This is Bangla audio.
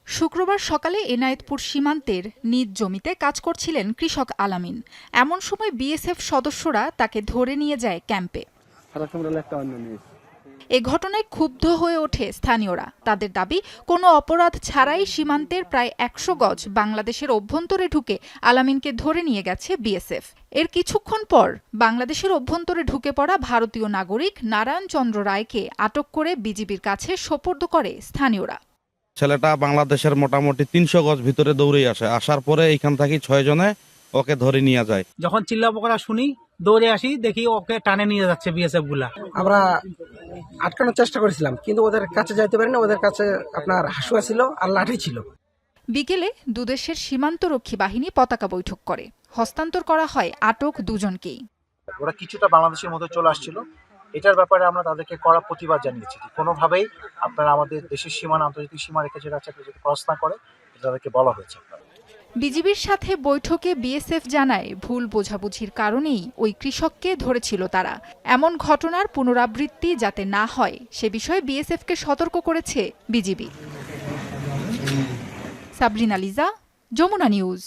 শুক্রবার সকালে এনায়েতপুর সীমান্তের নিজ জমিতে কাজ করছিলেন কৃষক আলামিন। এমন সময় বিএসএফ সদস্যরা তাকে ধরে নিয়ে যায় ক্যাম্পে। এ ঘটনায় ক্ষুব্ধ হয়ে ওঠে স্থানীয়রা। তাদের দাবি, কোনো অপরাধ ছাড়াই সীমান্তের প্রায় ১০০ গজ বাংলাদেশের অভ্যন্তরে ঢুকে আলামিনকে ধরে নিয়ে গেছে বিএসএফ। এর কিছুক্ষণ পর বাংলাদেশের অভ্যন্তরে ঢুকে পড়া ভারতীয় নাগরিক নারায়ণ চন্দ্র রায়কে আটক করে বিজিবির কাছে সোপর্দ করে স্থানীয়রা। ছেলেটা বাংলাদেশের মোটামুটি ৩০০ গজ ভিতরে দৌড়ে আসার পরে এইখান থেকে ৬ জনে ওকে ধরে নিয়ে যায়। যখন চিল্লা পোকারা শুনি দৌড়ে আসি, দেখি ওকে টানে নিয়ে যাচ্ছে বিএসএফ গুলা। আমরা আটকানোর চেষ্টা করেছিলাম, কিন্তু ওদের কাছে যাইতে পারিনি। ওদের কাছে আপনার হাসুয়া ছিল আর লাঠি ছিল। বিকেলে দুদেশের সীমান্তরক্ষী বাহিনী পতাকা বৈঠক করে হস্তান্তর করা হয় আটক দুজনকেই। ওরা কিছুটা বাংলাদেশের মধ্যে চলে আসছিল, এটার ব্যাপারে আমরা তাদেরকে কড়া প্রতিবাদ জানিয়েছি। কোনোভাবেই আপনারা আমাদের দেশের সীমানা, আন্তর্জাতিক সীমা রেখে যেটা আছে যদি ক্রস না করে, তাদেরকে বলা হয়েছে। বিজিবির সাথে বৈঠকে বিএসএফ জানায়, ভুল বোঝাবুঝির কারণেই ওই কৃষককে ধরেছিল তারা। এমন ঘটনার পুনরাবৃত্তি যাতে না হয় সে বিষয়ে বিএসএফকে সতর্ক করেছে বিজিবি। সাবরিনা লিজা, যমুনা নিউজ।